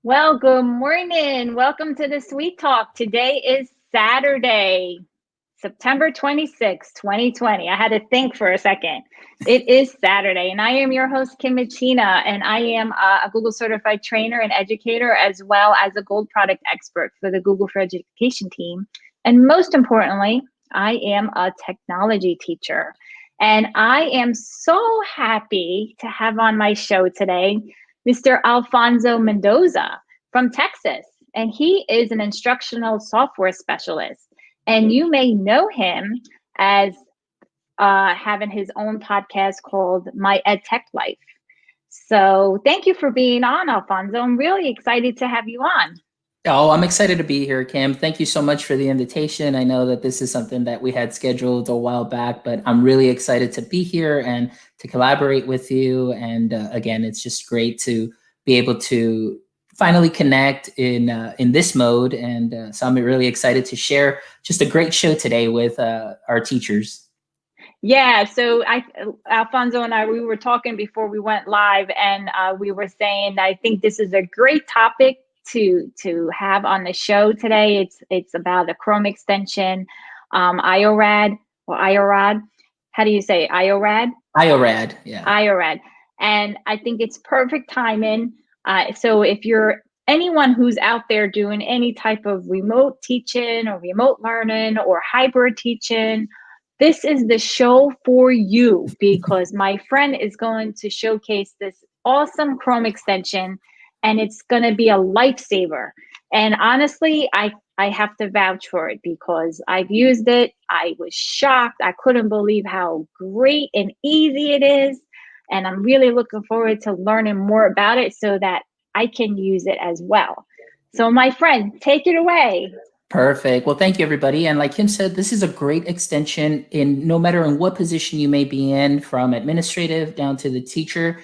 Well, good morning. Welcome to the Sweet Talk. Today is Saturday, September 26th, 2020. I had to think for a second. It is Saturday, and I am your host, Kim Machina, and I am a Google certified trainer and educator, as well as a gold product expert for the Google for Education team. And most importantly, I am a technology teacher. And I am so happy to have on my show today Mr. Alfonso Mendoza from Texas, and he is an instructional software specialist. And you may know him as having his own podcast called My EdTechLife. So thank you for being on, Alfonso. I'm really excited to have you on. Oh, I'm excited to be here, Kim. Thank you so much for the invitation. I know that this is something that we had scheduled a while back, but I'm really excited to be here and to collaborate with you. And again, it's just great to be able to finally connect in this mode. And so I'm really excited to share just a great show today with our teachers. Yeah, so Alfonso and I, we were talking before we went live, and we were saying I think this is a great topic to have on the show today. It's about a Chrome extension, IORad or IORad. How do you say it? IORad? IORad, yeah. IORad, and I think it's perfect timing. So if you're anyone who's out there doing any type of remote teaching or remote learning or hybrid teaching, this is the show for you because my friend is going to showcase this awesome Chrome extension, and it's going to be a lifesaver. And honestly, I have to vouch for it because I've used it. I was shocked. I couldn't believe how great and easy it is. And I'm really looking forward to learning more about it so that I can use it as well. So my friend, take it away. Perfect. Well, thank you, everybody. And like Kim said, this is a great extension in no matter in what position you may be in, from administrative down to the teacher.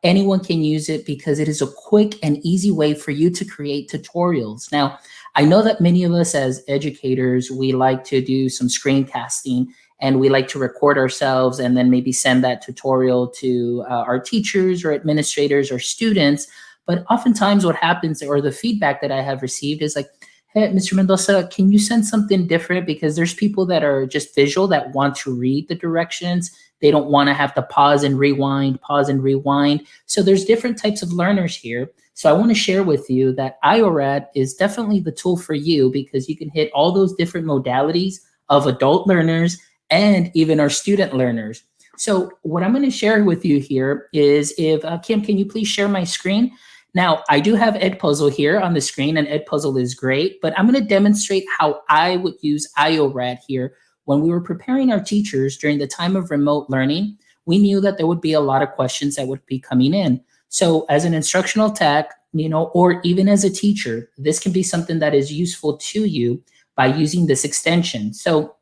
Anyone can use it because it is a quick and easy way for you to create tutorials. Now, I know that many of us as educators, we like to do some screencasting and we like to record ourselves and then maybe send that tutorial to our teachers or administrators or students. But oftentimes what happens, or the feedback that I have received, is like, hey, Mr. Mendoza, can you send something different? Because there's people that are just visual that want to read the directions. They don't want to have to pause and rewind, pause and rewind. So there's different types of learners here. So I want to share with you that IORad is definitely the tool for you because you can hit all those different modalities of adult learners and even our student learners. So what I'm going to share with you here is if, Kim, can you please share my screen? Now, I do have Edpuzzle here on the screen, and Edpuzzle is great, but I'm going to demonstrate how I would use IORad here. When we were preparing our teachers during the time of remote learning, we knew that there would be a lot of questions that would be coming in. So as an instructional tech, or even as a teacher, this can be something that is useful to you by using this extension. So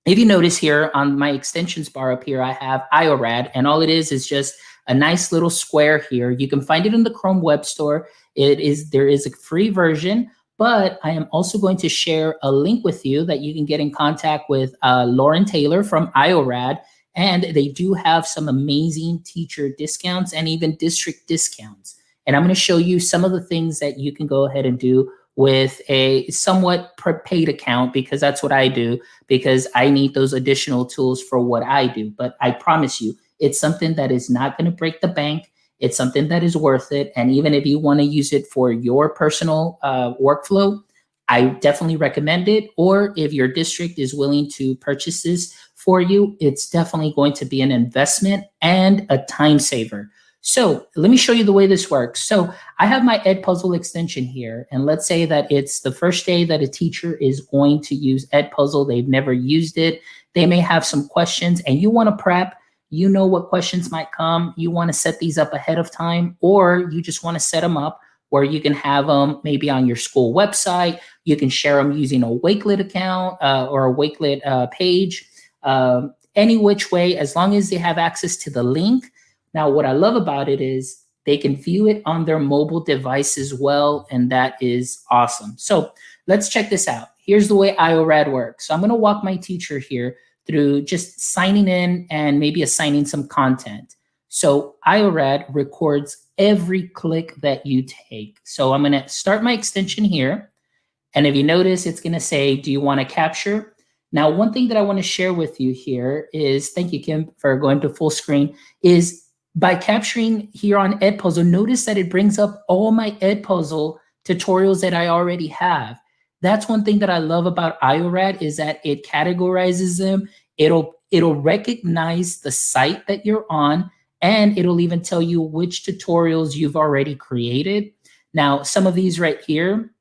if you notice here on my extensions bar up here, I have IORad, and all it is just a nice little square here. You can find it in the Chrome Web Store. There is a free version, but I am also going to share a link with you that you can get in contact with Lauren Taylor from IORad, and they do have some amazing teacher discounts and even district discounts. And I'm going to show you some of the things that you can go ahead and do with a somewhat paid account, because that's what I do, because I need those additional tools for what I do. But I promise you, it's something that is not going to break the bank. It's something that is worth it. And even if you want to use it for your personal workflow, I definitely recommend it. Or if your district is willing to purchase this for you, it's definitely going to be an investment and a time saver. So let me show you the way this works. So I have my Edpuzzle extension here, and let's say that it's the first day that a teacher is going to use Edpuzzle. They've never used it. They may have some questions, and you want to prep. You know what questions might come. You want to set these up ahead of time, or you just want to set them up where you can have them maybe on your school website. You can share them using a Wakelet account or a Wakelet page. Any which way, as long as they have access to the link. Now, what I love about it is they can view it on their mobile device as well, and that is awesome. So let's check this out. Here's the way IORad works. So I'm going to walk my teacher here through just signing in and maybe assigning some content. So IORad records every click that you take. So I'm going to start my extension here. And if you notice, it's going to say, do you want to capture? Now, one thing that I want to share with you here is, thank you, Kim, for going to full screen, is by capturing here on Edpuzzle, notice that it brings up all my Edpuzzle tutorials that I already have. That's one thing that I love about IORad, is that it categorizes them. It'll recognize the site that you're on, and it'll even tell you which tutorials you've already created. Now, some of these right here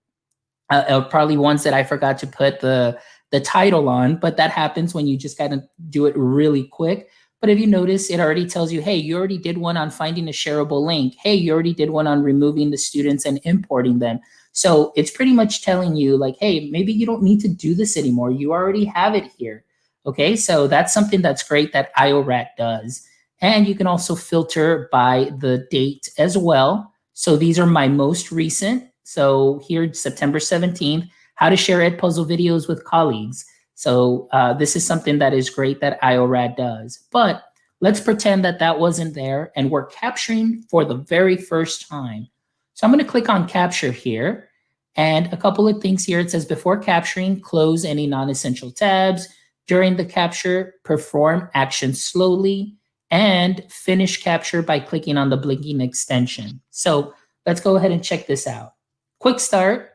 are probably ones that I forgot to put the title on, but that happens when you just gotta do it really quick. But if you notice, it already tells you, hey, you already did one on finding a shareable link. Hey, you already did one on removing the students and importing them. So it's pretty much telling you like, hey, maybe you don't need to do this anymore. You already have it here. Okay, so that's something that's great that IORad does. And you can also filter by the date as well. So these are my most recent. So here, September 17th, how to share Edpuzzle videos with colleagues. So this is something that is great that IORad does. But let's pretend that that wasn't there and we're capturing for the very first time. So I'm going to click on capture here. And a couple of things here. It says before capturing, close any non-essential tabs. During the capture, perform action slowly, and finish capture by clicking on the blinking extension. So let's go ahead and check this out. Quick start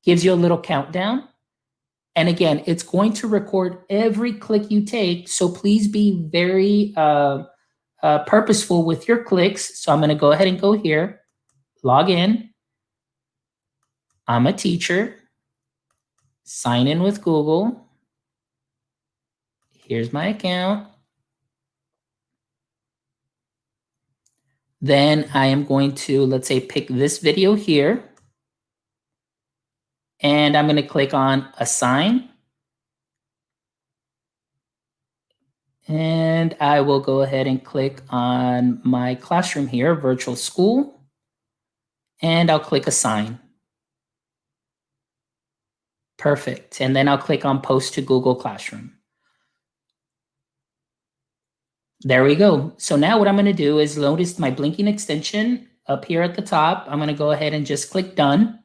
gives you a little countdown. And again, it's going to record every click you take. So please be very purposeful with your clicks. So I'm going to go ahead and go here, log in. I'm a teacher. Sign in with Google. Here's my account. Then I am going to, let's say, pick this video here. And I'm going to click on assign. And I will go ahead and click on my classroom here, virtual school. And I'll click assign. Perfect. And then I'll click on post to Google Classroom. There we go. So now what I'm going to do is notice my blinking extension up here at the top. I'm going to go ahead and just click done.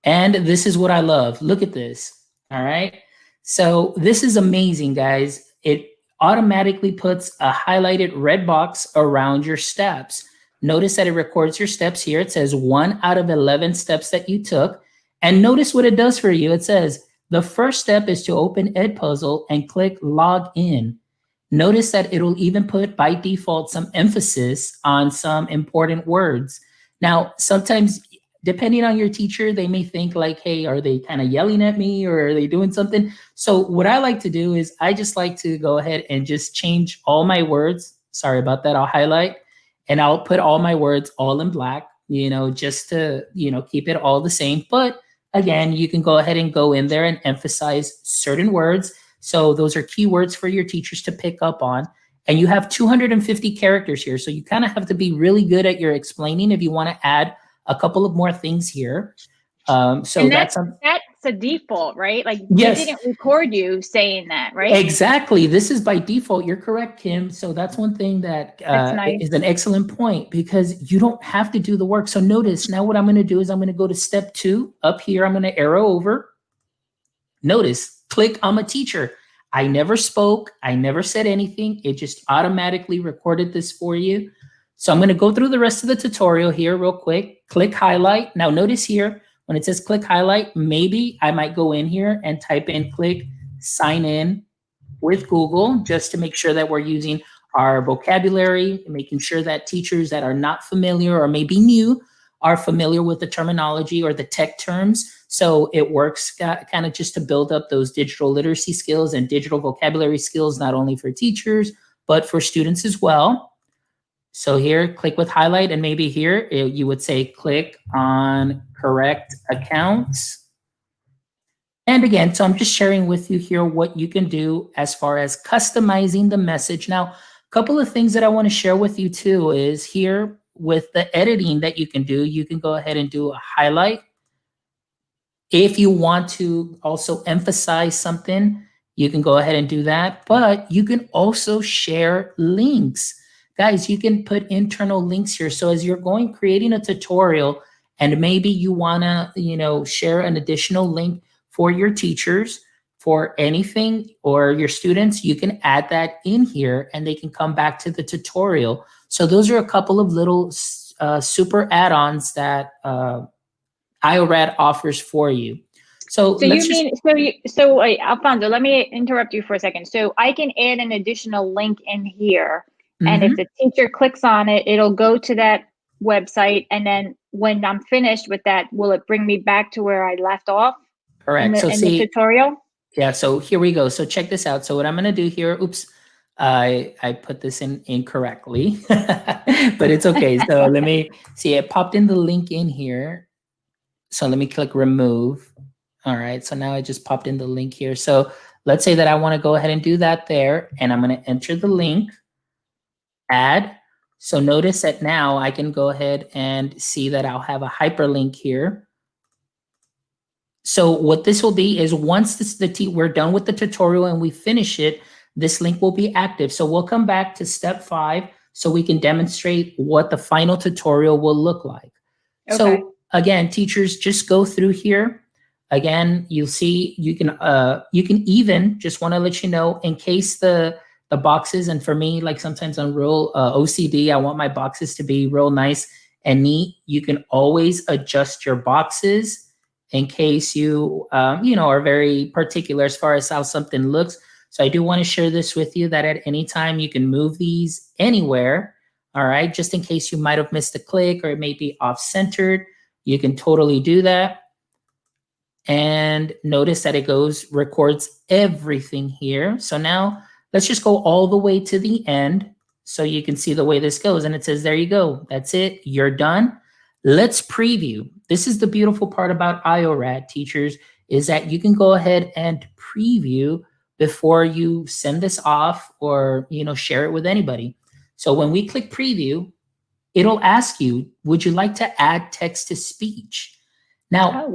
And this is what I love. Look at this. All right. So this is amazing, guys. It automatically puts a highlighted red box around your steps. Notice that it records your steps here. It says 1 out of 11 steps that you took. And notice what it does for you. It says the first step is to open Edpuzzle and click log in. Notice that it'll even put by default some emphasis on some important words. Now, sometimes depending on your teacher, they may think like, hey, are they kind of yelling at me or are they doing something? So what I like to do is I just like to go ahead and just change all my words. Sorry about that. I'll highlight and I'll put all my words all in black, just to, keep it all the same. But again, you can go ahead and go in there and emphasize certain words. So those are keywords for your teachers to pick up on. And you have 250 characters here. So you kind of have to be really good at your explaining if you want to add a couple of more things here. So that's a default, right? Like yes. They didn't record you saying that, right? Exactly. This is by default. You're correct, Kim. So that's one thing that nice. Is an excellent point because you don't have to do the work. So notice now what I'm going to do is I'm going to go to step 2 up here. I'm going to arrow over. Notice, click I'm a teacher. I never spoke. I never said anything. It just automatically recorded this for you. So I'm going to go through the rest of the tutorial here real quick. Click highlight. Now notice here, when it says click highlight, maybe I might go in here and type in click sign in with Google just to make sure that we're using our vocabulary, making sure that teachers that are not familiar or maybe new are familiar with the terminology or the tech terms. So it works kind of just to build up those digital literacy skills and digital vocabulary skills, not only for teachers, but for students as well. So here, click with highlight, and maybe here you would say click on correct accounts. And again, so I'm just sharing with you here what you can do as far as customizing the message. Now, a couple of things that I want to share with you too is here with the editing that you can do, you can go ahead and do a highlight. If you want to also emphasize something, you can go ahead and do that, but you can also share links. guys, you can put internal links here. So as you're creating a tutorial, and maybe you want to, share an additional link for your teachers for anything or your students, you can add that in here and they can come back to the tutorial. So those are a couple of little super add-ons that IORad offers for you. So wait, Alfonso, let me interrupt you for a second. So I can add an additional link in here, and if the teacher clicks on it, it'll go to that website, and then when I'm finished with that, will it bring me back to where I left off? Correct. In the tutorial? Yeah, so here we go. So check this out. So what I'm going to do here, oops, I put this in incorrectly, but it's okay. So let me see, it popped in the link in here. So let me click remove. All right, so now I just popped in the link here. So let's say that I want to go ahead and do that there, and I'm going to enter the link, add. So notice that now I can go ahead and see that I'll have a hyperlink here. So what this will be is once we're done with the tutorial and we finish it, this link will be active. So we'll come back to step 5 so we can demonstrate what the final tutorial will look like. Okay. So again, teachers, just go through here. Again, you'll see you can even, just want to let you know, in case the boxes, and for me, like sometimes I'm real OCD, I want my boxes to be real nice and neat. You can always adjust your boxes in case you are very particular as far as how something looks. So I do want to share this with you that at any time you can move these anywhere. All right, just in case you might have missed a click or it may be off-centered, you can totally do that. And notice that it records everything here. So now let's just go all the way to the end so you can see the way this goes. And it says, there you go. That's it. You're done. Let's preview. This is the beautiful part about IORad, teachers, is that you can go ahead and preview before you send this off or share it with anybody. So when we click preview, it'll ask you, would you like to add text to speech? Now,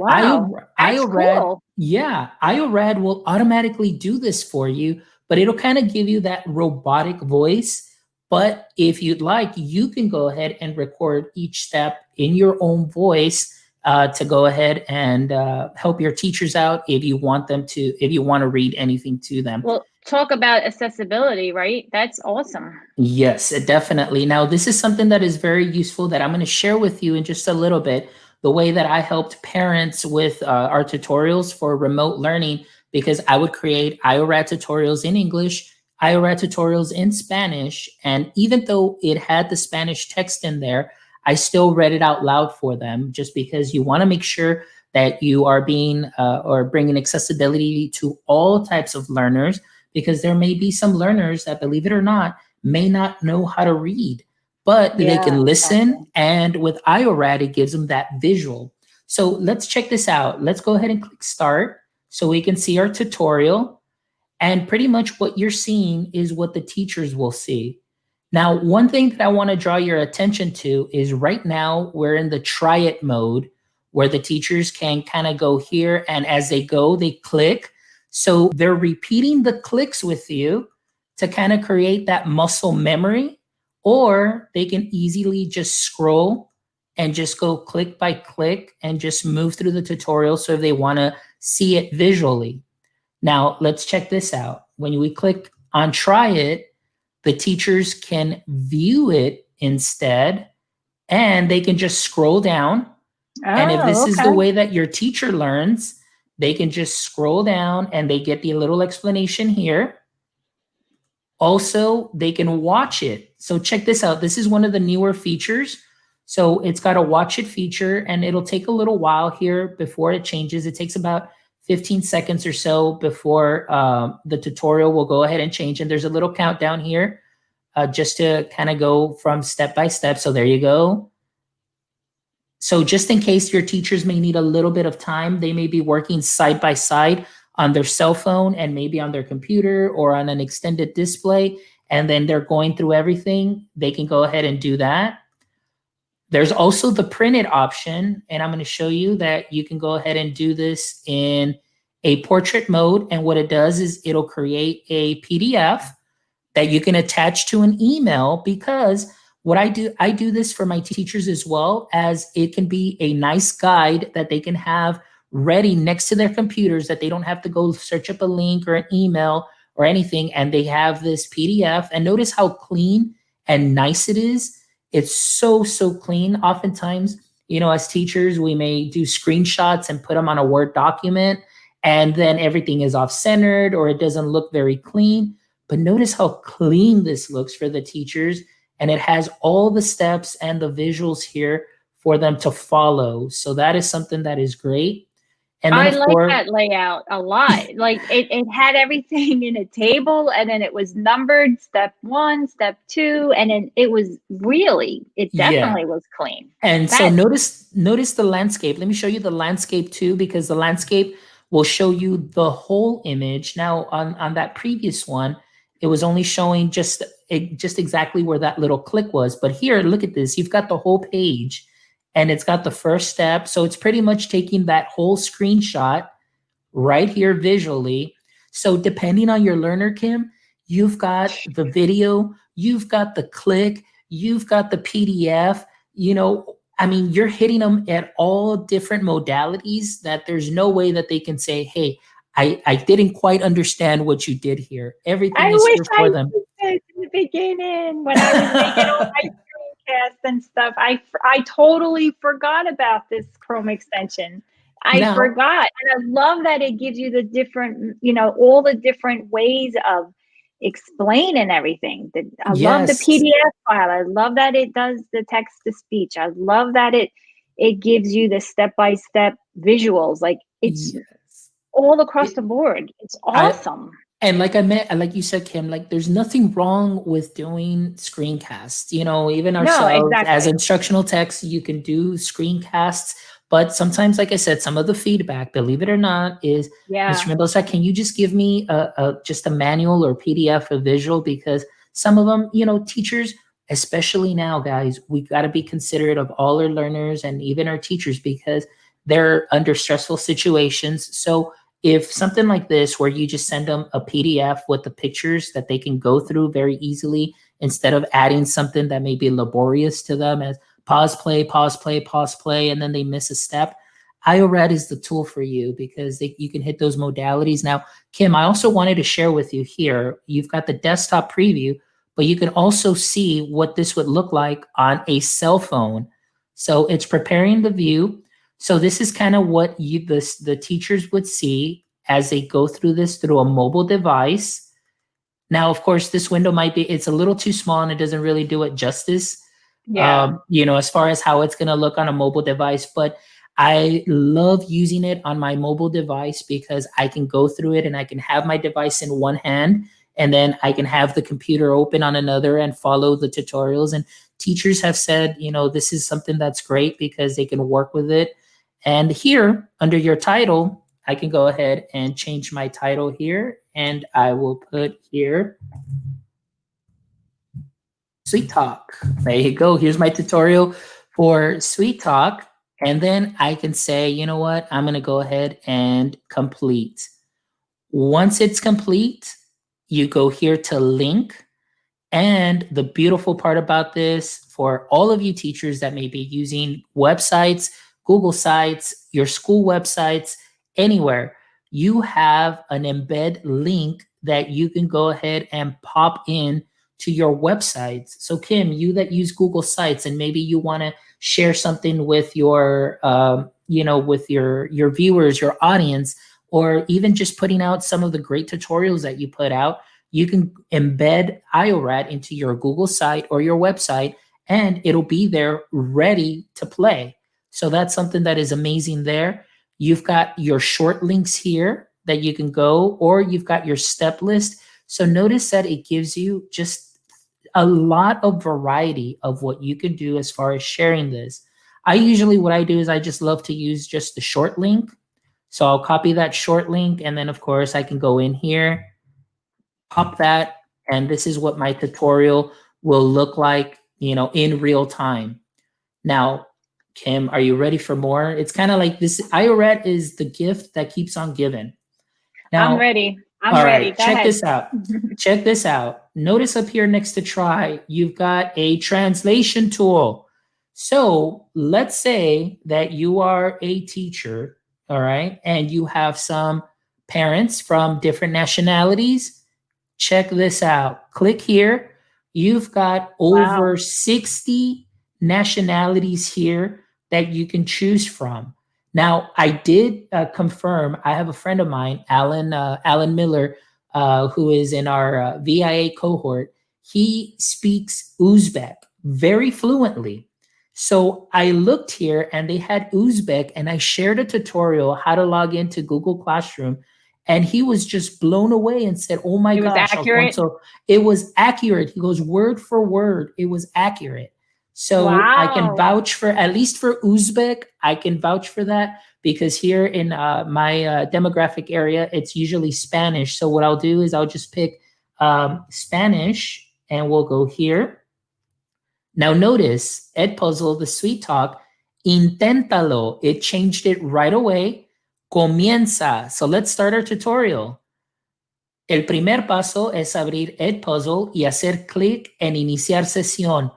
IORad, cool. Yeah, IORad will automatically do this for you, but it'll kind of give you that robotic voice. But if you'd like, you can go ahead and record each step in your own voice to go ahead and help your teachers out if you want to read anything to them. Well, talk about accessibility, right? That's awesome. Yes, definitely. Now, this is something that is very useful that I'm going to share with you in just a little bit. The way that I helped parents with our tutorials for remote learning, because I would create IORad tutorials in English, IORad tutorials in Spanish, and even though it had the Spanish text in there, I still read it out loud for them, just because you want to make sure that you are being or bringing accessibility to all types of learners, because there may be some learners that, believe it or not, may not know how to read, but they can listen. Exactly. And with IORad, it gives them that visual. So let's check this out. Let's go ahead and click start so we can see our tutorial. And pretty much what you're seeing is what the teachers will see. Now, one thing that I want to draw your attention to is right now we're in the try it mode where the teachers can kind of go here, and as they go, they click. So they're repeating the clicks with you to kind of create that muscle memory, or they can easily just scroll and just go click by click and just move through the tutorial so if they want to see it visually. Now, let's check this out. When we click on try it, the teachers can view it instead, and they can just scroll down. And if this is the way that your teacher learns, they can just scroll down and they get the little explanation here. Also, they can watch it. So check this out. This is one of the newer features. So it's got a watch it feature, and it'll take a little while here before it changes. It takes about 15 seconds or so before the tutorial will go ahead and change. And there's a little countdown here just to kind of go from step by step. So there you go. So just in case your teachers may need a little bit of time, they may be working side by side on their cell phone and maybe on their computer or on an extended display, and then they're going through everything, they can go ahead and do that. There's also the printed option, and I'm going to show you that you can go ahead and do this in a portrait mode. And what it does is it'll create a PDF that you can attach to an email, because what I do this for my teachers as well, as it can be a nice guide that they can have ready next to their computers, that they don't have to go search up a link or an email or anything. And they have this PDF, and notice how clean and nice it is. It's so clean. Oftentimes, as teachers, we may do screenshots and put them on a Word document, and then everything is off-centered or it doesn't look very clean. But notice how clean this looks for the teachers, and it has all the steps and the visuals here for them to follow. So that is something that is great. And then, I like that layout a lot. Like it had everything in a table, and then it was numbered, step 1, step 2, and then it definitely was clean. And so notice the landscape. Let me show you the landscape too, because the landscape will show you the whole image. Now on that previous one, it was only showing just exactly where that little click was. But here, look at this. You've got the whole page, and it's got the first step. So it's pretty much taking that whole screenshot right here visually. So depending on your learner, Kim, you've got the video, you've got the click, you've got the PDF. You're hitting them at all different modalities, that there's no way that they can say, hey, I didn't quite understand what you did here. Everything is here for them. In the beginning, when I was making all my screencasts and stuff, I totally forgot about this Chrome extension. I forgot, and I love that it gives you the different, all the different ways of explaining everything. I love the PDF file. I love that it does the text to speech. I love that it gives you the step-by-step visuals. Like it's all across the board. It's awesome. And like you said, Kim, like there's nothing wrong with doing screencasts. Even ourselves as instructional techs, you can do screencasts. But sometimes, like I said, some of the feedback, believe it or not, is, Mr. Mendoza, can you just give me just a manual or PDF or visual? Because some of them, teachers, especially now, guys, we got to be considerate of all our learners and even our teachers, because they're under stressful situations. So if something like this, where you just send them a PDF with the pictures that they can go through very easily, instead of adding something that may be laborious to them as pause, play, and then they miss a step, IORad is the tool for you, because you can hit those modalities. Now, Kim, I also wanted to share with you here, you've got the desktop preview, but you can also see what this would look like on a cell phone. So it's preparing the view. So this is kind of what the teachers would see as they go through this through a mobile device. Now, of course, this window it's a little too small, and it doesn't really do it justice. As far as how it's going to look on a mobile device. But I love using it on my mobile device, because I can go through it and I can have my device in one hand, and then I can have the computer open on another and follow the tutorials. And teachers have said, this is something that's great, because they can work with it. And here under your title, I can go ahead and change my title here, and I will put here Sweet Talk. There you go. Here's my tutorial for Sweet Talk. And then I can say, you know what? I'm going to go ahead and complete. Once it's complete, you go here to link. And the beautiful part about this, for all of you teachers that may be using websites, Google sites, your school websites, anywhere, you have an embed link that you can go ahead and pop in to your websites. So Kim, you that use Google Sites, and maybe you want to share something with your, with your viewers, your audience, or even just putting out some of the great tutorials that you put out, you can embed IORad into your Google site or your website, and it'll be there ready to play. So that's something that is amazing there. You've got your short links here that you can go, or you've got your step list. So notice that it gives you just a lot of variety of what you can do as far as sharing this. What I do is I just love to use just the short link. So I'll copy that short link, and then of course I can go in here, pop that, and this is what my tutorial will look like, in real time. Now, Kim, are you ready for more? It's kind of like this. IORad is the gift that keeps on giving. Now, I'm ready. I'm All ready. right, Go check ahead. this out. Check this out. Notice up here next to try, you've got a translation tool. So let's say that you are a teacher, all right, and you have some parents from different nationalities. Check this out. Click here. You've got Wow. over 60 nationalities here that you can choose from. Now, I did confirm. I have a friend of mine, Alan Miller, who is in our VIA cohort. He speaks Uzbek very fluently. So I looked here and they had Uzbek, and I shared a tutorial how to log into Google Classroom. And he was just blown away and said, "Oh my It was gosh, accurate. Alfonso, it was accurate." He goes, "Word for word, it was accurate." So I can Wow. vouch for, at least for Uzbek, I can vouch for that, because here in my demographic area, it's usually Spanish. So what I'll do is I'll just pick Spanish and we'll go here. Now notice Edpuzzle, the Sweet Talk, inténtalo. It changed it right away. Comienza. So let's start our tutorial. El primer paso es abrir Edpuzzle y hacer clic en iniciar sesión.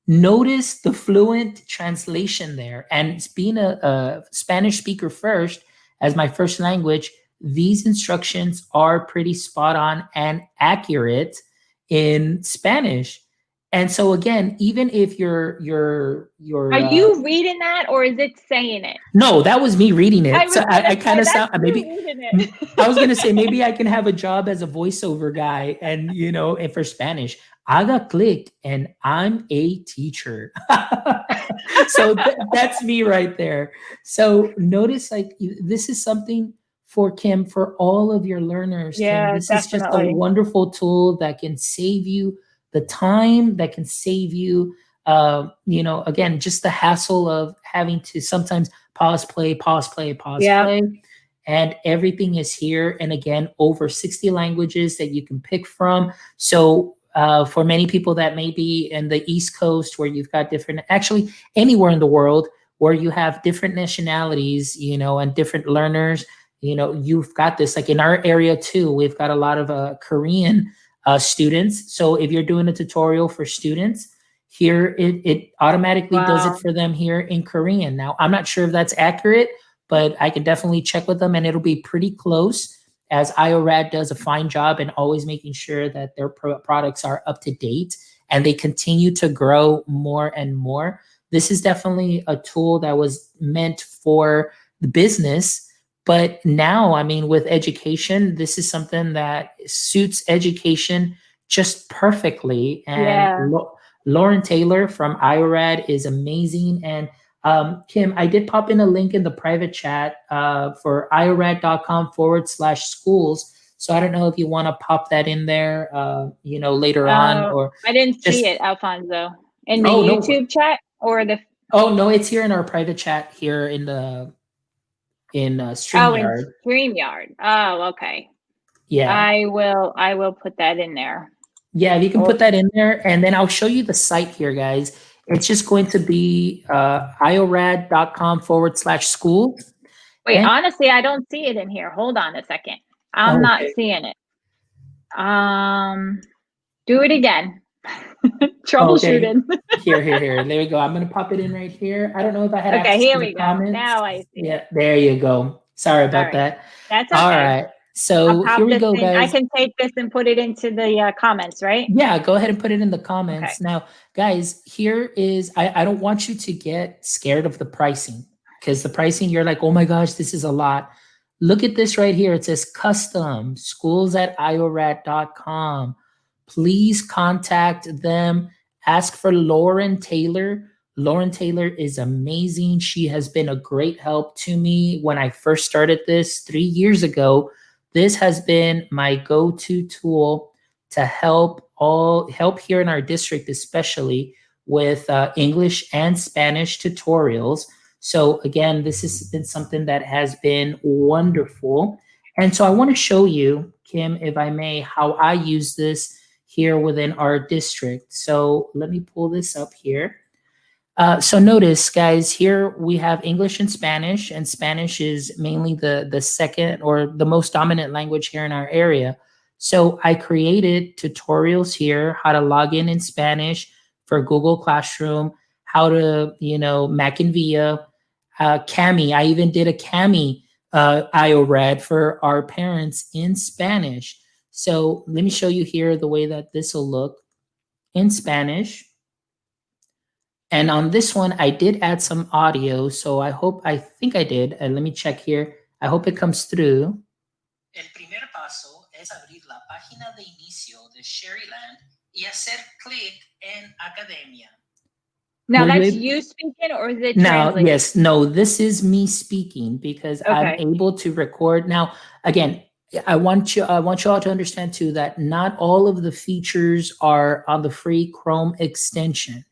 Notice the fluent translation there. And being a Spanish speaker first, as my first language, these instructions are pretty spot on and accurate in Spanish. And so again, even if you're Are you reading that, or is it saying it? no, that was me reading it. I So I kind of that's sound, you maybe reading it. I was gonna say maybe I can have a job as a voiceover guy, and and for Spanish, haga click, and I'm a teacher. So that's me right there. So notice, like, this is something for Kim, for all of your learners. Kim, Yeah, this is just a definitely. wonderful tool that can save you the time, that can save you, again, just the hassle of having to sometimes pause, play, pause, play, pause, Yeah. play. And everything is here. And again, over 60 languages that you can pick from. So for many people that may be in the East Coast, where you've got different, actually anywhere in the world where you have different nationalities, and different learners, you've got this. Like in our area too, we've got a lot of Korean students. So if you're doing a tutorial for students, here it automatically does it Wow. for them here in Korean. Now, I'm not sure if that's accurate, but I can definitely check with them, and it'll be pretty close, as IORad does a fine job in always making sure that their products are up to date and they continue to grow more and more. This is definitely a tool that was meant for the business, but now, I mean, with education, this is something that suits education just perfectly. And Yeah. Lauren Taylor from IORad is amazing. And Kim, I did pop in a link in the private chat for iorad.com/schools. So I don't know if you want to pop that in there, later on, or I didn't just. see it, Alfonso. In the Oh no. YouTube chat or the Oh no, it's here in our private chat here in StreamYard. in StreamYard. Oh, okay. Yeah. I will put that in there. Yeah, you can put that in there, and then I'll show you the site here, guys. It's just going to be iorad.com/school. Wait, honestly, I don't see it in here. Hold on a second. I'm not seeing it. Do it again. Troubleshooting. Okay. Here. There we go. I'm gonna pop it in right here. I don't know if I had Okay, access here to we the go. comments. Now I see. Yeah, there you go. Sorry about that. That's okay. All right. So here we go, guys. I can take this and put it into the comments, right? Yeah, go ahead and put it in the comments. Okay. Now, guys, here is, I don't want you to get scared of the pricing, because the pricing, you're like, oh my gosh, this is a lot. Look at this right here. It says custom, schools@iorad.com. Please contact them. Ask for Lauren Taylor. Lauren Taylor is amazing. She has been a great help to me when I first started this 3 years ago. This has been my go-to tool to help here in our district, especially with English and Spanish tutorials. So again, this has been something that has been wonderful. And so I want to show you, Kim, if I may, how I use this here within our district. So let me pull this up here. So notice, guys, here we have English and Spanish is mainly the second or the most dominant language here in our area. So I created tutorials here, how to log in Spanish for Google Classroom, how to, Mac and Via, Cami. I even did a Cami IORad for our parents in Spanish. So let me show you here the way that this will look in Spanish. And on this one, I did add some audio. So I think I did. And let me check here. I hope it comes through. El primer paso es abrir la página de inicio de Sherryland y hacer clic en Academia. Now that's you speaking or is it now, translated? yes, no, this is me speaking because I'm able to record. Now, again, I want you all to understand too that not all of the features are on the free Chrome extension.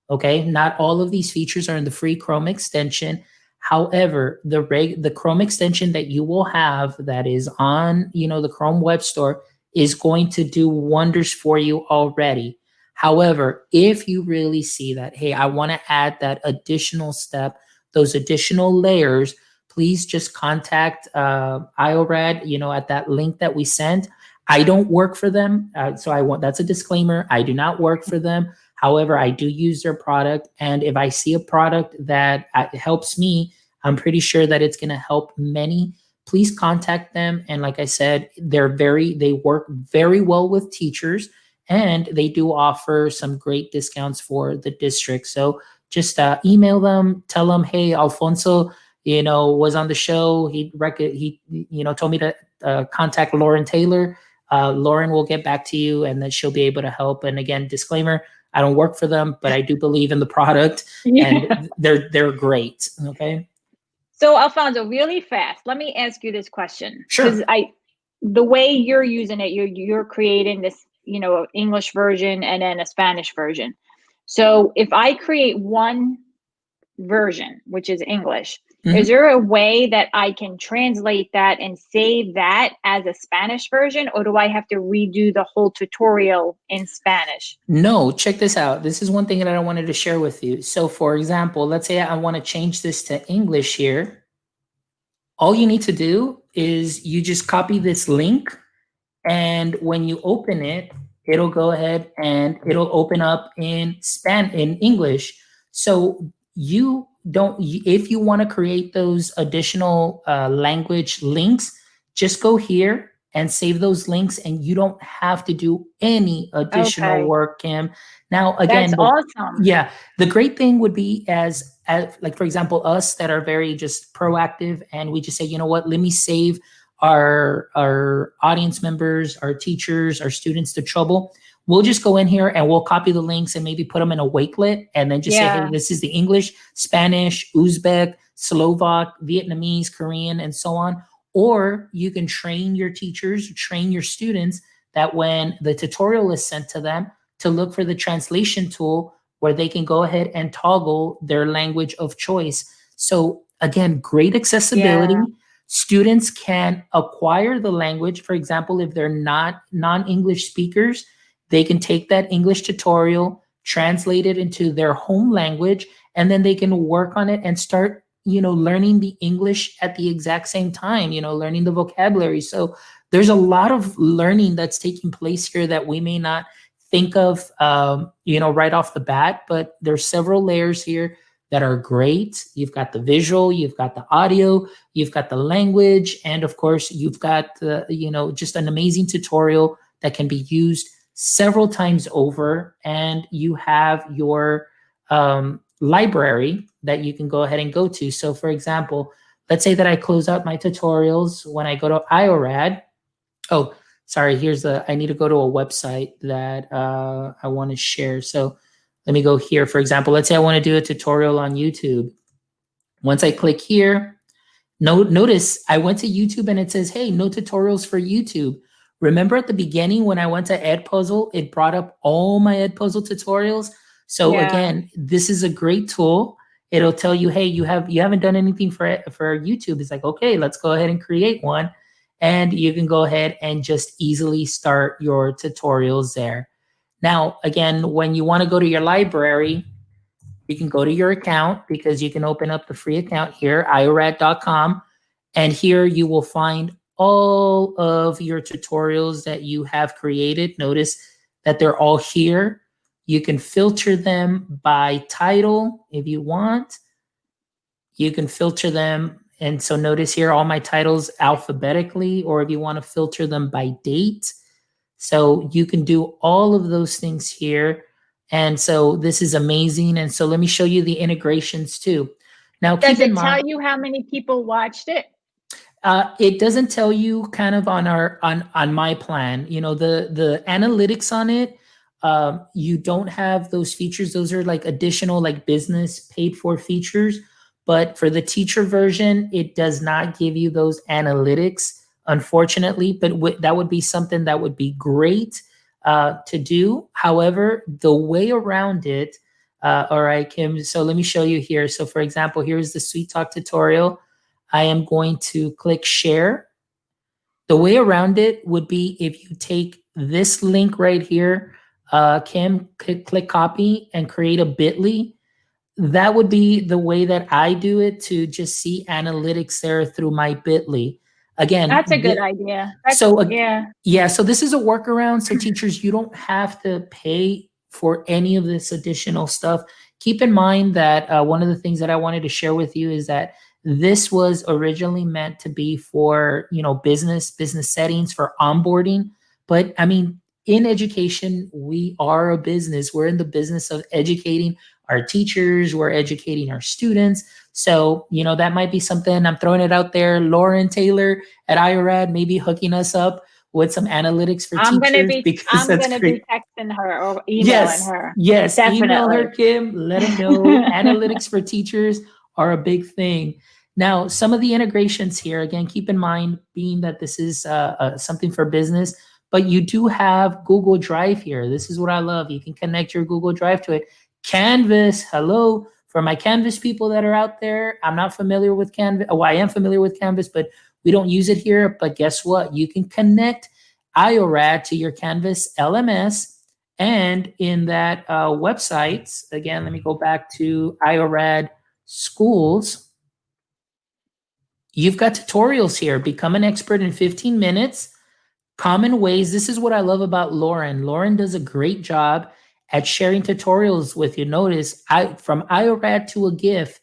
Okay, not all of these features are in the free Chrome extension. However, the Chrome extension that you will have that is on, the Chrome Web Store is going to do wonders for you already. However, if you really see that, hey, I want to add that additional step, those additional layers, please just contact IORad, at that link that we sent. I don't work for them, so that's a disclaimer. I do not work for them. However, I do use their product, and if I see a product that helps me, I'm pretty sure that it's going to help many. Please contact them. And like I said, they work very well with teachers, and they do offer some great discounts for the district. So just email them, tell them, hey, Alfonso, was on the show. He told me to contact Lauren Taylor. Lauren will get back to you, and then she'll be able to help. And again, disclaimer, I don't work for them, but I do believe in the product, and they're great. Okay. So Alfonso, really fast, let me ask you this question. Sure. Because the way you're using it, you're creating this, English version and then a Spanish version. So if I create one version, which is English, is there a way that I can translate that and save that as a Spanish version, or do I have to redo the whole tutorial in Spanish? No, check this out. This is one thing that I wanted to share with you. So for example, let's say I want to change this to English here. All you need to do is you just copy this link, and when you open it, it'll go ahead and it'll open up in English. So if you want to create those additional language links, just go here and save those links, and you don't have to do any additional work, Kim. Now, again, that's awesome. Yeah, the great thing would be as like, for example, us that are very just proactive, and we just say, you know what, let me save our audience members, our teachers, our students the trouble. We'll just go in here and we'll copy the links and maybe put them in a Wakelet, and then just say, hey, this is the English, Spanish, Uzbek, Slovak, Vietnamese, Korean, and so on. Or you can train your teachers, train your students that when the tutorial is sent to them, to look for the translation tool where they can go ahead and toggle their language of choice. So again, great accessibility. Yeah. Students can acquire the language. For example, if they're not non-English speakers, they can take that English tutorial, translate it into their home language, and then they can work on it and start, learning the English at the exact same time, learning the vocabulary. So there's a lot of learning that's taking place here that we may not think of, right off the bat, but there's several layers here that are great. You've got the visual, you've got the audio, you've got the language, and of course, you've got just an amazing tutorial that can be used several times over, and you have your library that you can go ahead and go to. So for example, let's say that I close out my tutorials when I go to IORad. Oh, sorry, I need to go to a website that I want to share. So let me go here. For example, let's say I want to do a tutorial on YouTube. Once I click here, notice I went to YouTube and it says, hey, no tutorials for YouTube. Remember at the beginning when I went to Edpuzzle, it brought up all my Edpuzzle tutorials. So again, this is a great tool. It'll tell you, hey, you haven't done anything for YouTube. It's like, okay, let's go ahead and create one. And you can go ahead and just easily start your tutorials there. Now, again, when you want to go to your library, you can go to your account because you can open up the free account here, IORad.com. And here you will find all of your tutorials that you have created. Notice that they're all here. You can filter them by title if you want. You can filter them. And so notice here, all my titles alphabetically, or if you want to filter them by date. So you can do all of those things here. And so this is amazing. And so let me show you the integrations too. Now, Does keep in it mind, tell you how many people watched it? it doesn't tell you kind of on our on my plan. You know, the analytics on it. You don't have those features. Those are like additional like business paid for features. But for the teacher version, it does not give you those analytics, unfortunately. But that would be something that would be great to do. However, the way around it, all right, Kim. So let me show you here. So for example, here's the Sweet Talk tutorial. I am going to click share. The way around it would be if you take this link right here, Kim, click copy and create a bit.ly. That would be the way that I do it to just see analytics there through my bit.ly. Again, That's a good idea. Yeah, so this is a workaround. So teachers, you don't have to pay for any of this additional stuff. Keep in mind that one of the things that I wanted to share with you is that this was originally meant to be for, you know, business settings for onboarding. But I mean, in education, we are a business. We're in the business of educating our teachers, we're educating our students. So, you know, that might be something. I'm throwing it out there. Lauren Taylor at IORad, maybe hooking us up with some analytics for teachers. I'm gonna be texting her or emailing her. Yes, definitely. Email her, Kim. Let her know. Analytics for teachers are a big thing. Now, some of the integrations here, again, keep in mind, being that this is something for business, but you do have Google Drive here. This is what I love. You can connect your Google Drive to it. Canvas, hello. For my Canvas people that are out there, I'm not familiar with Canvas. Oh, I am familiar with Canvas, but we don't use it here. But guess what? You can connect IORad to your Canvas LMS. And in that website, again, let me go back to IORad schools. You've got tutorials here. Become an expert in 15 minutes. Common ways. This is what I love about Lauren. Lauren does a great job at sharing tutorials with you. Notice from IORad to a GIF,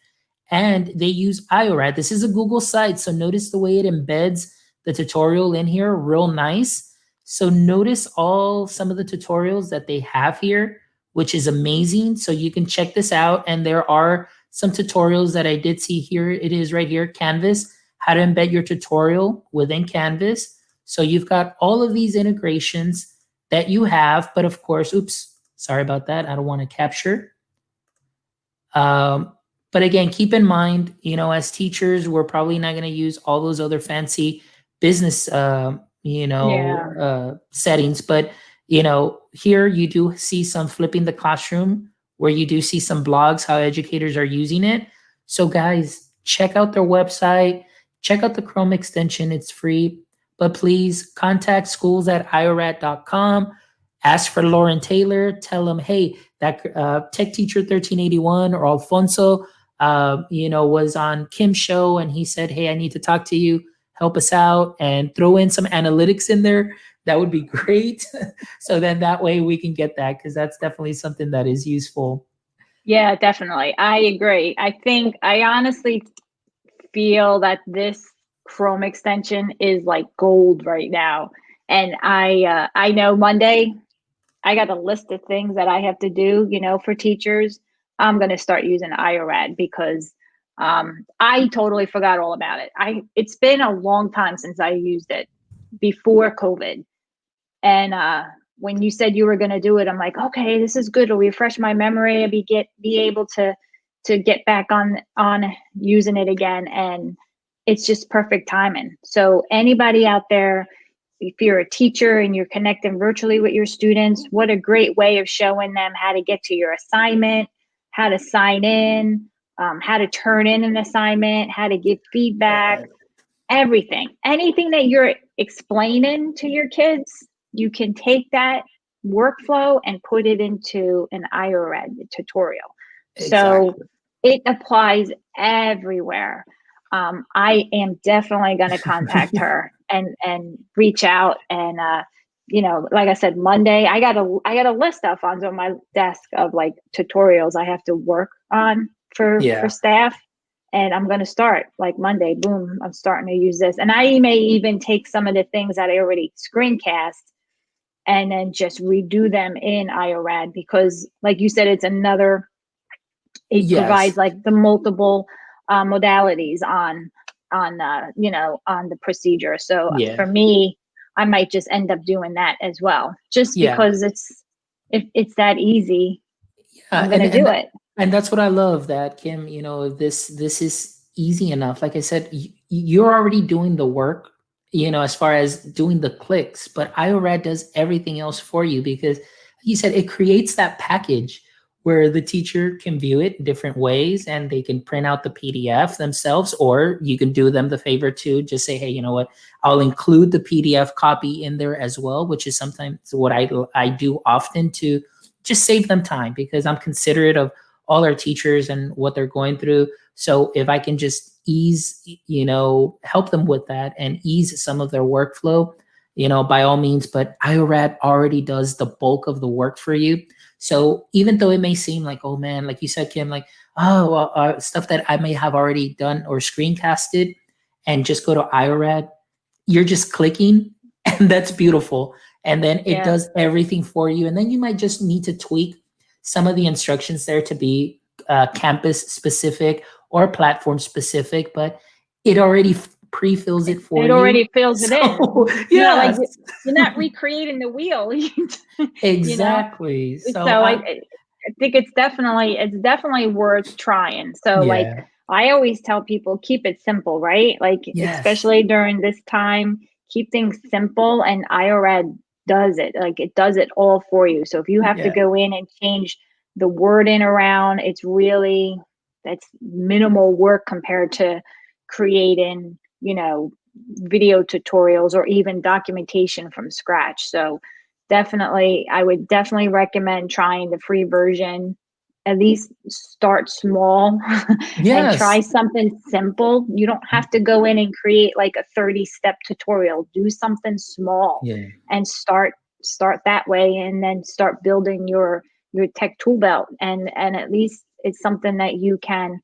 and they use IORad. This is a Google site, so notice the way it embeds the tutorial in here, real nice. So notice some of the tutorials that they have here, which is amazing. So you can check this out, and there are some tutorials that I did see here. It is right here, Canvas, how to embed your tutorial within Canvas. So you've got all of these integrations that you have, but of course, oops, sorry about that. I don't want to capture. But again, keep in mind, you know, as teachers, we're probably not going to use all those other fancy business, settings. But, you know, here you do see some flipping the classroom where you do see some blogs, how educators are using it. So guys, check out their website, check out the Chrome extension. It's free, but please contact schools@iorad.com. Ask for Lauren Taylor. Tell them, hey, that Tech Teacher 1381 or Alfonso, was on Kim's show, and he said, hey, I need to talk to you. Help us out, and throw in some analytics in there. That would be great. So then that way we can get that, because that's definitely something that is useful. Yeah, definitely. I agree. I honestly feel that this Chrome extension is like gold right now. And I know Monday I got a list of things that I have to do, you know, for teachers. I'm going to start using IORad because I totally forgot all about it. It's been a long time since I used it, before COVID. And when you said you were going to do it, I'm like, okay, this is good. It'll refresh my memory. I'll be able to get back on using it again. And it's just perfect timing. So anybody out there, if you're a teacher and you're connecting virtually with your students, what a great way of showing them how to get to your assignment, how to sign in, how to turn in an assignment, how to give feedback, everything. Anything that you're explaining to your kids, you can take that workflow and put it into an IORad tutorial. So Exactly. it applies everywhere. I am definitely going to contact her and reach out and like I said, Monday I got a list, Alfonso, on my desk of like tutorials I have to work on for Yeah. staff, and I'm going to start like Monday. Boom, I'm starting to use this, and I may even take some of the things that I already screencast and then just redo them in IORad, because like you said, it provides Yes. like the multiple modalities on on the procedure. So Yeah. for me, I might just end up doing that as well, just Yeah. because it's that easy. I'm Yeah, gonna do it. and that's what I love, that Kim, this is easy enough. Like I said, you're already doing the work, as far as doing the clicks, but IORad does everything else for you, because you said it creates that package where the teacher can view it in different ways, and they can print out the PDF themselves, or you can do them the favor to just say, hey, you know what, I'll include the PDF copy in there as well, which is sometimes what I do often to just save them time, because I'm considerate of all our teachers and what they're going through. So if I can just help them with that and ease some of their workflow, by all means. But IORad already does the bulk of the work for you. So even though it may seem like, oh man, like you said, Kim, like, oh, well, stuff that I may have already done or screencasted, and just go to IORad, you're just clicking, and that's beautiful. And then it Yeah. does everything for you. And then you might just need to tweak some of the instructions there to be campus specific or platform specific, but it already pre-fills it for It you. already fills it So in. Like yes, you're not recreating the wheel. you know. exactly. So So I think it's definitely worth trying. So like yeah, I always tell people, keep it simple, right? Like yes, especially during this time, keep things simple, and IORad does it. Like it does it all for you. So if you have to yeah, go in and change the wording around, that's minimal work compared to creating, video tutorials or even documentation from scratch. So I would definitely recommend trying the free version. At least start small and try yes, something simple. You don't have to go in and create like a 30-step tutorial. Do something small yeah. and start that way, and then start building your tech tool belt, and at least it's something that you can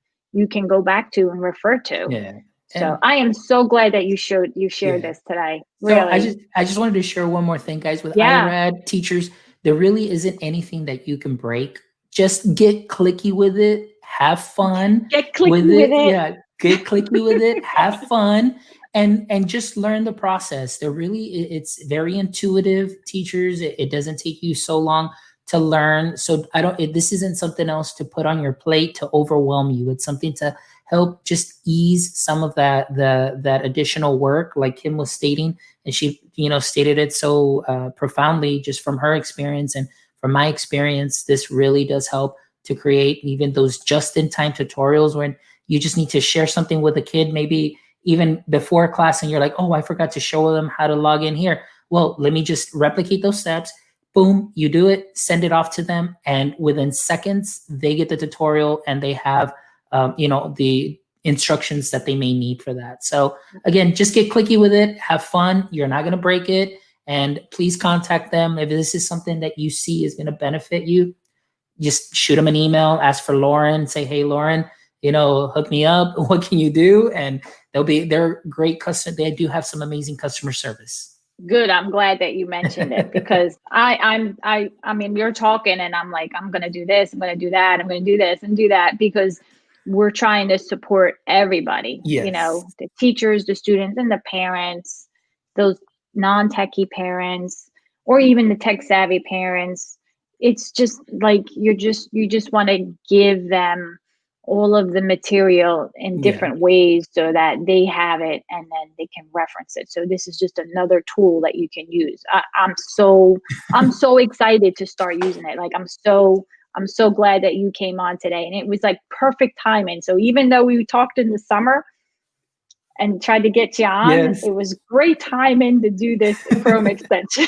go back to and refer to. Yeah. So And I am so glad that you shared yeah. this today. So I Really. just I just wanted to share one more thing, guys. With Yeah. IORad teachers, there really isn't anything that you can break. Just get clicky with it, have fun Get with clicky with it. it. Yeah, get clicky with it, have fun, and just learn the process. It's very intuitive, teachers. It doesn't take you so long to learn. So this isn't something else to put on your plate to overwhelm you. It's something to help just ease some of that additional work, like Kim was stating, and she stated it so profoundly, just from her experience and from my experience. This really does help to create even those just-in-time tutorials when you just need to share something with a kid, maybe even before class, and you're like, oh, I forgot to show them how to log in here. Well, let me just replicate those steps. Boom, you do it, send it off to them, and within seconds they get the tutorial, and they have the instructions that they may need for that. So again, just get clicky with it, have fun. You're not going to break it. And please contact them if this is something that you see is going to benefit you. Just shoot them an email, ask for Lauren, say, hey, Lauren, hook me up. What can you do? And they're great customer. They do have some amazing customer service. Good. I'm glad that you mentioned it, because I mean, you're talking and I'm like, I'm gonna do this, I'm gonna do that, I'm gonna do this and do that, because we're trying to support everybody, Yes. the teachers, the students, and the parents, those non-techie parents, or even the tech savvy parents. It's just like you just want to give them all of the material in Yeah. different ways so that they have it and then they can reference it. So this is just another tool that you can use. I'm so excited to start using it. Like I'm so glad that you came on today, and it was like perfect timing. So even though we talked in the summer and tried to get you on, Yes. it was great timing to do this Chrome extension.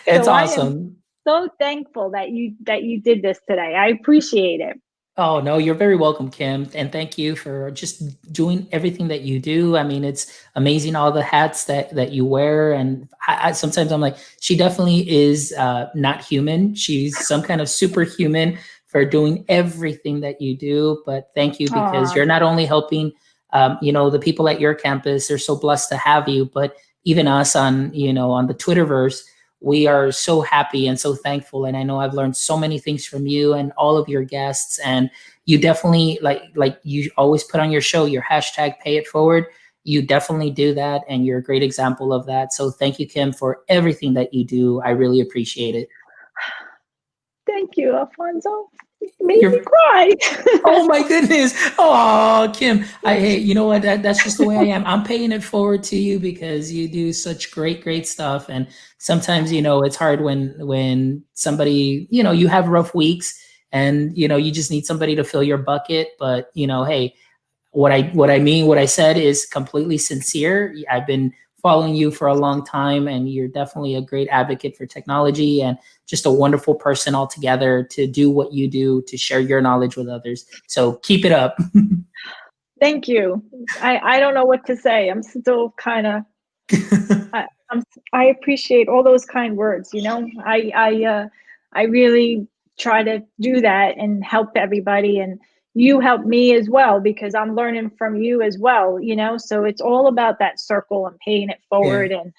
It's So I am awesome. so thankful that you did this today. I appreciate it. Oh, no, you're very welcome, Kim. And thank you for just doing everything that you do. I mean, it's amazing all the hats that you wear. And sometimes I'm like, she definitely is not human. She's some kind of superhuman for doing everything that you do. But thank you, because Oh, you're not only helping, the people at your campus, they're so blessed to have you, but even us on, on the Twitterverse, we are so happy and so thankful. And I know I've learned so many things from you and all of your guests. And you definitely, like you always put on your show, your hashtag pay it forward. You definitely do that. And you're a great example of that. So thank you, Kim, for everything that you do. I really appreciate it. thank you, Alfonso. You made me You're cry. Oh my goodness. Oh, Kim. Hey, you know what? That's just the way I am. I'm paying it forward to you because you do such great stuff. And sometimes, it's hard when somebody, you have rough weeks and, you just need somebody to fill your bucket. But, hey, what I said is completely sincere. I've been following you for a long time, and you're definitely a great advocate for technology and just a wonderful person altogether to do what you do, to share your knowledge with others. So keep it up. Thank you. I don't know what to say. I'm still kind of I appreciate all those kind words. I really try to do that and help everybody, and you help me as well because I'm learning from you as well. So it's all about that circle and paying it Yeah. forward, and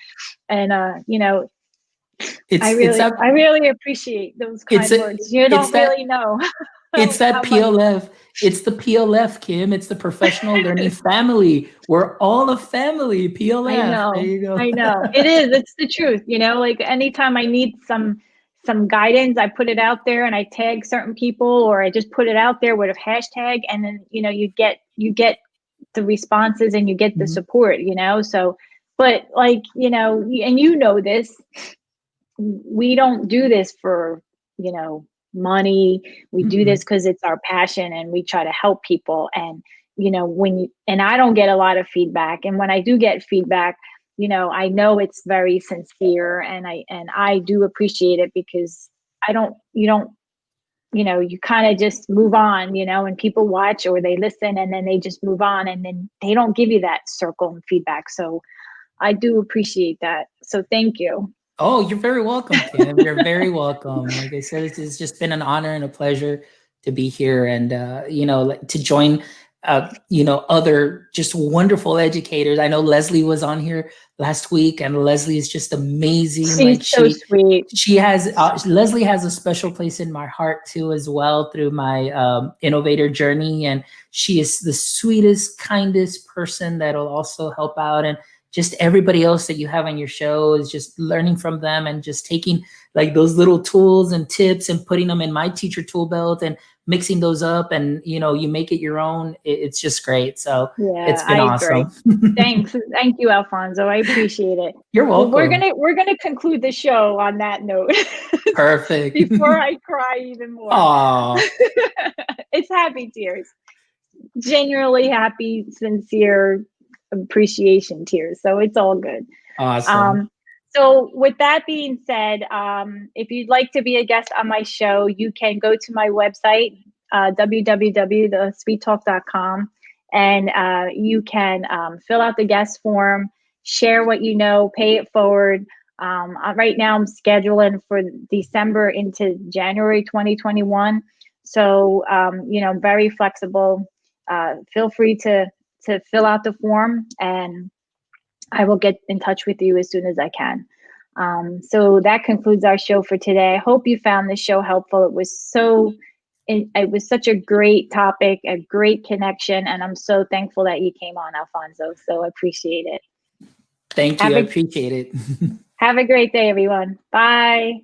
It's that I really appreciate those it's kind a, words. You it's don't that really know it's how that much. PLF. It's the PLF, Kim. It's the professional learning family. We're all a family. I PLF. There know. you go. I know. It is. It's the truth. Like anytime I need some guidance, I put it out there and I tag certain people, or I just put it out there with a hashtag, and then you get the responses and you get the Mhm. support. So, but and this, we don't do this for, money. We do this Mm-mm. because it's our passion and we try to help people. And, and I don't get a lot of feedback. And when I do get feedback, I know it's very sincere, and I do appreciate it because you don't, you kind of just move on, and people watch or they listen and then they just move on, and then they don't give you that circle and feedback. So I do appreciate that. So thank you. Oh, you're very welcome, Kim. You're very welcome. Like I said, it's just been an honor and a pleasure to be here, and like, to join other just wonderful educators. I know Leslie was on here last week, and Leslie is just amazing. She's Like so sweet. she has Leslie has a special place in my heart too, as well, through my innovator journey. And she is the sweetest, kindest person that'll also help out. And just everybody else that you have on your show is just learning from them and just taking like those little tools and tips and putting them in my teacher tool belt and mixing those up, and you make it your own. It's just great. So Yeah, it's been I agree. awesome. Thanks. Thank you, Alfonso. I appreciate it. You're Well, we're welcome. gonna we're gonna conclude the show on that note Perfect. before I cry even more. Aw, It's happy tears. Genuinely happy, sincere appreciation tears. So it's all good. awesome. Um, so with that being said, if you'd like to be a guest on my show, you can go to my website, www.thesweettalk.com, and you can fill out the guest form, share what you know, pay it forward. Right now, I'm scheduling for December into January 2021. So, very flexible. Feel free to fill out the form, and I will get in touch with you as soon as I can. So that concludes our show for today. I hope you found this show helpful. It was such a great topic, a great connection, and I'm so thankful that you came on, Alfonso. So I appreciate it. Thank you. Have I a appreciate it. have a great day, everyone. Bye.